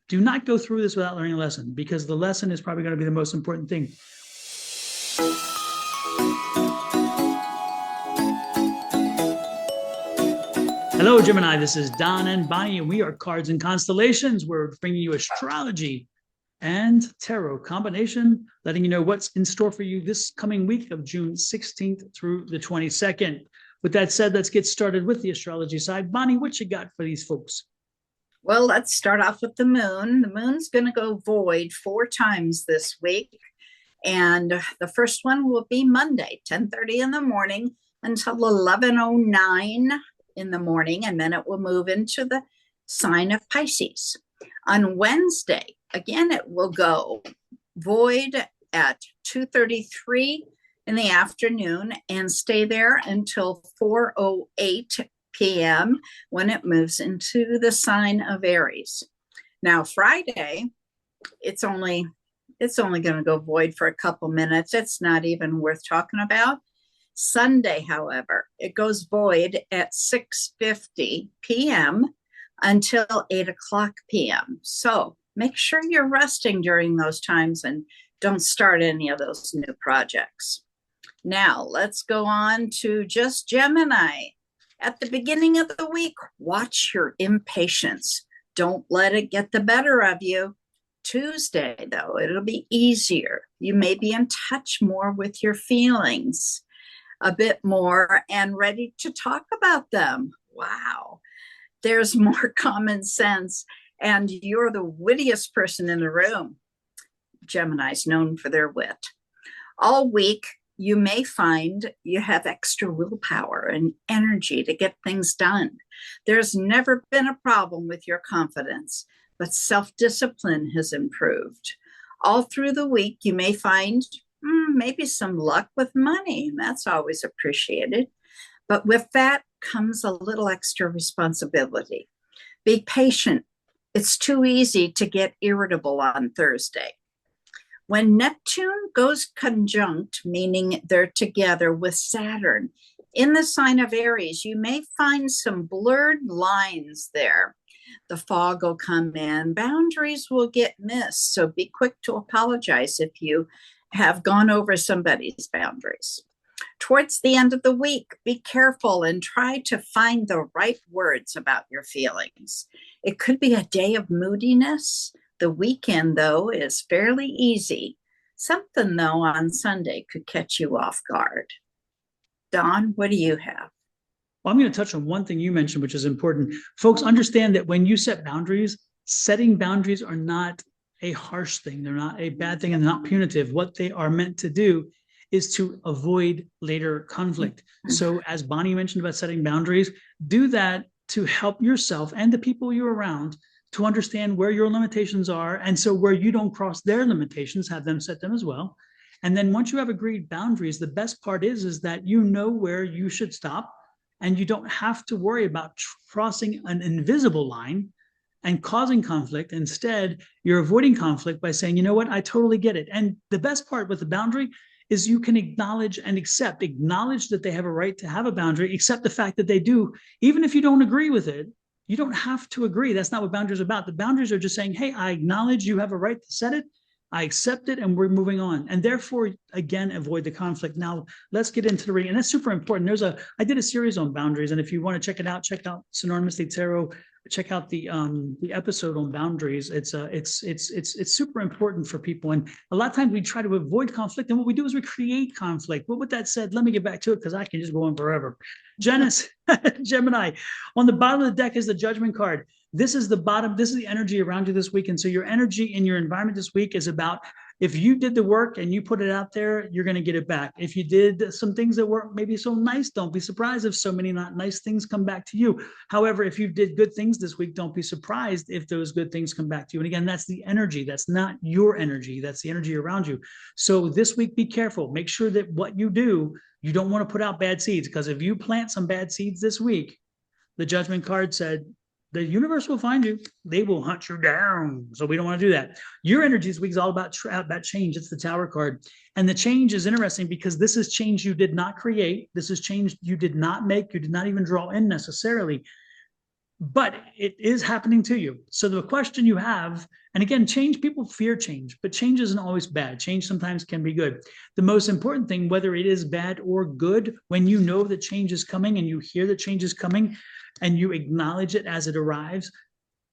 Do not go through this without learning a lesson, because the lesson is probably going to be the most important thing. Hello, Gemini. This is Don and Bonnie, and we are Cards and Constellations. We're bringing you astrology and tarot combination, letting you know what's in store for you this coming week of June 16th through the 22nd. With that said, let's get started with the astrology side. Bonnie, what you got for these folks? Well, let's start off with the moon. The moon's going to go void 4 times this week. And the first one will be Monday, 10:30 in the morning until 11:09 in the morning. And then it will move into the sign of Pisces. On Wednesday, again, it will go void at 2:33 in the afternoon and stay there until 4:08 p.m. when it moves into the sign of Aries. Now, Friday, it's only going to go void for a couple minutes. It's not even worth talking about. Sunday, however, it goes void at 6:50 p.m. until 8 o'clock p.m. So make sure you're resting during those times and don't start any of those new projects. Now, let's go on to just Gemini. At the beginning of the week, watch your impatience. Don't let it get the better of you. Tuesday, though, it'll be easier. You may be in touch more with your feelings a bit more and ready to talk about them. Wow. There's more common sense, and you're the wittiest person in the room. Gemini's known for their wit. All week, you may find you have extra willpower and energy to get things done. There's never been a problem with your confidence, but self-discipline has improved. All through the week, you may find maybe some luck with money. That's always appreciated. But with that comes a little extra responsibility. Be patient. It's too easy to get irritable on Thursday. When Neptune goes conjunct, meaning they're together with Saturn, in the sign of Aries, you may find some blurred lines there. The fog will come in, boundaries will get missed, so be quick to apologize if you have gone over somebody's boundaries. Towards the end of the week, be careful and try to find the right words about your feelings. It could be a day of moodiness. The weekend, though, is fairly easy. Something, though, on Sunday could catch you off guard. Dawn, what do you have? Well, I'm going to touch on one thing you mentioned, which is important. Folks, understand that when you set boundaries, setting boundaries are not a harsh thing. They're not a bad thing and they're not punitive. What they are meant to do is to avoid later conflict. So as Bonnie mentioned about setting boundaries, do that to help yourself and the people you're around to understand where your limitations are. And so where you don't cross their limitations, have them set them as well. And then once you have agreed boundaries, the best part is that you know where you should stop and you don't have to worry about crossing an invisible line and causing conflict. Instead, you're avoiding conflict by saying, you know what, I totally get it. And the best part with the boundary is you can acknowledge and acknowledge that they have a right to have a boundary, accept the fact that they do, even if you don't agree with it. You don't have to agree. That's not what boundaries are about. The boundaries are just saying, hey, I acknowledge you have a right to set it. I accept it and we're moving on. And therefore, again, avoid the conflict. Now, let's get into the reading. And that's super important. I did a series on boundaries. And if you want to check it out, check out Synonymously Tarot. Check out the episode on boundaries. It's super important for people. And a lot of times we try to avoid conflict. And what we do is we create conflict. But with that said, let me get back to it because I can just go on forever. Gemini, on the bottom of the deck is the Judgment card. This is the bottom. This is the energy around you this week. And so your energy in your environment this week is about, if you did the work and you put it out there, you're going to get it back. If you did some things that weren't maybe so nice, don't be surprised if so many not nice things come back to you. However, if you did good things this week, don't be surprised if those good things come back to you. And again, that's the energy. That's not your energy. That's the energy around you. So this week, be careful. Make sure that what you do, you don't want to put out bad seeds, because if you plant some bad seeds this week, the Judgment card said, the universe will find you. They will hunt you down. So we don't want to do that. Your energy this week is all about change. It's the Tower card. And the change is interesting because this is change you did not create. This is change you did not make. You did not even draw in necessarily. but it is happening to you. So the question you have, and again, change, people fear change, but change isn't always bad. Change sometimes can be good. The most important thing, whether it is bad or good, when you know that change is coming and you hear that change is coming and you acknowledge it as it arrives,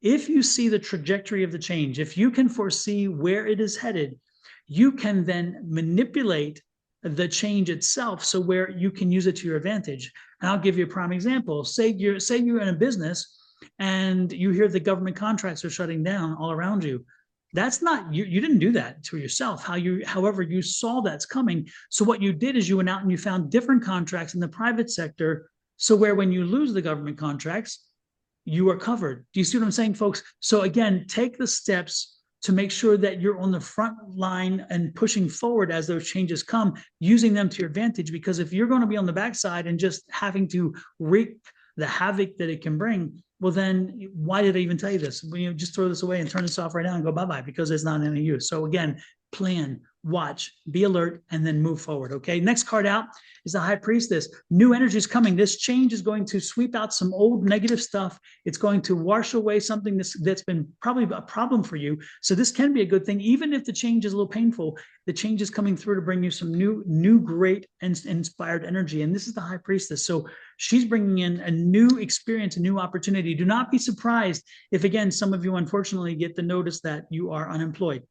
if you see the trajectory of the change, if you can foresee where it is headed, you can then manipulate the change itself so where you can use it to your advantage. And I'll give you a prime example. Say you're in a business and you hear the government contracts are shutting down all around you. That's not you. You didn't do that to yourself. However, you saw that's coming. So what you did is you went out and you found different contracts in the private sector. So where when you lose the government contracts, you are covered. Do you see what I'm saying, folks? So again, take the steps to make sure that you're on the front line and pushing forward as those changes come, using them to your advantage. Because if you're going to be on the backside and just having to wreak the havoc that it can bring, well, then why did I even tell you this? Well, just throw this away and turn this off right now and go bye-bye, because it's not any use. So again, plan, watch, be alert, and then move forward. Okay. Next card out is the High Priestess. New energy is coming. This change is going to sweep out some old negative stuff. It's going to wash away something that's been probably a problem for you. So this can be a good thing, even if the change is a little painful. The change is coming through to bring you some new, great and inspired energy. And this is the High Priestess. So she's bringing in a new experience, a new opportunity. Do not be surprised if, again, some of you unfortunately get the notice that you are unemployed.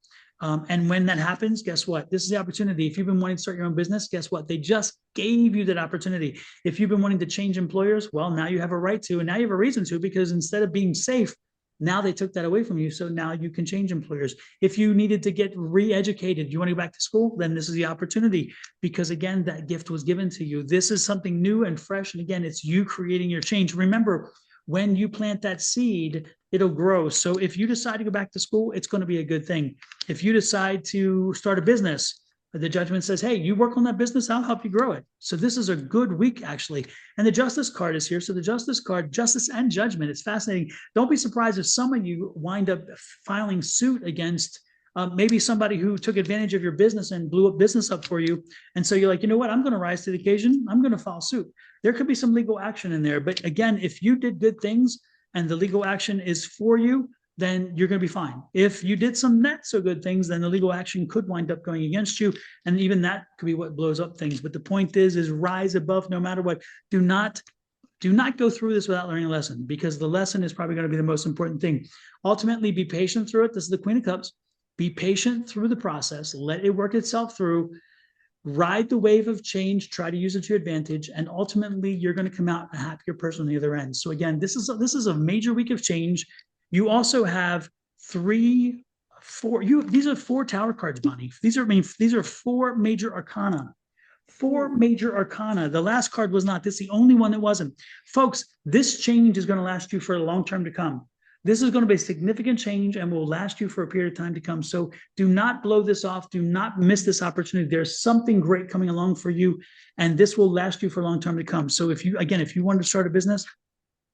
And when that happens, guess what? This is the opportunity. If you've been wanting to start your own business, guess what? They just gave you that opportunity. If you've been wanting to change employers, well, now you have a right to, and now you have a reason to, because instead of being safe, now they took that away from you. So now you can change employers. If you needed to get re-educated, you want to go back to school, then this is the opportunity, because again, that gift was given to you. This is something new and fresh. And again, it's you creating your change. Remember, when you plant that seed, it'll grow. So if you decide to go back to school, it's going to be a good thing. If you decide to start a business, the judgment says, hey, you work on that business, I'll help you grow it. So this is a good week, actually. And the Justice card is here. So the Justice card, justice and judgment. It's fascinating. Don't be surprised if some of you wind up filing suit against maybe somebody who took advantage of your business and blew up business up for you. And so you're like, you know what? I'm going to rise to the occasion. I'm going to file suit. There could be some legal action in there. But again, if you did good things and the legal action is for you, then you're going to be fine. If you did some not so good things, then the legal action could wind up going against you. And even that could be what blows up things. But the point is rise above no matter what. Do not go through this without learning a lesson, because the lesson is probably going to be the most important thing. Ultimately, be patient through it. This is the Queen of Cups. Be patient through the process. Let it work itself through. Ride the wave of change. Try to use it to your advantage. And ultimately, you're going to come out a happier person on the other end. So again, this is a major week of change. You also have these are 4 tower cards, Bonnie. These are 4 major arcana. 4 major arcana. The last card was not. This is the only one that wasn't. Folks, this change is going to last you for a long term to come. This is going to be a significant change and will last you for a period of time to come. So do not blow this off. Do not miss this opportunity. There's something great coming along for you, and this will last you for a long time to come. So if you wanted to start a business,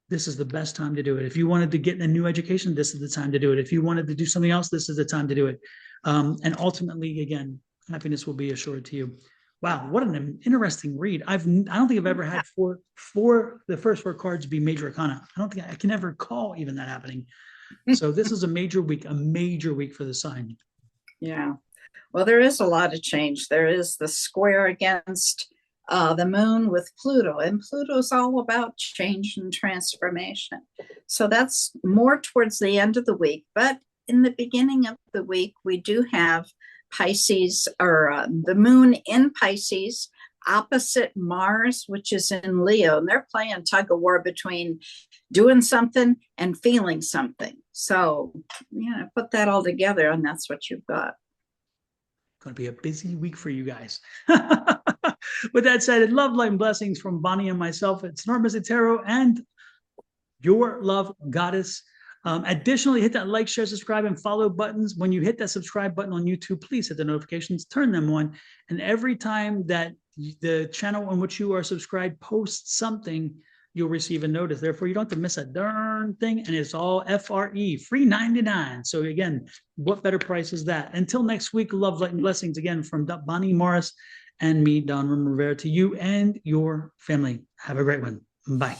this is the best time to do it. If you wanted to get a new education, this is the time to do it. If you wanted to do something else, this is the time to do it. And ultimately, again, happiness will be assured to you. Wow, what an interesting read. I don't think I've ever had the first 4 cards be major arcana. I don't think I can ever recall even that happening. So this is a major week for the sign. Yeah. Well, there is a lot of change. There is the square against the moon with Pluto, and Pluto's all about change and transformation. So that's more towards the end of the week. But in the beginning of the week, we do have Pisces, or the moon in Pisces opposite Mars, which is in Leo, and they're playing tug of war between doing something and feeling something. So, put that all together, and that's what you've got. Going to be a busy week for you guys. With that said, love, light, and blessings from Bonnie and myself at Snortmas Tarot and your love goddess. Additionally, hit that like, share, subscribe, and follow buttons. When you hit that subscribe button on YouTube, please hit the notifications, turn them on. And every time that the channel on which you are subscribed posts something, you'll receive a notice. Therefore, you don't have to miss a darn thing. And it's all FRE, free 99. So again, what better price is that? Until next week, love, light, and blessings again from Bonnie Morris and me, Don Rivera, to you and your family. Have a great one. Bye.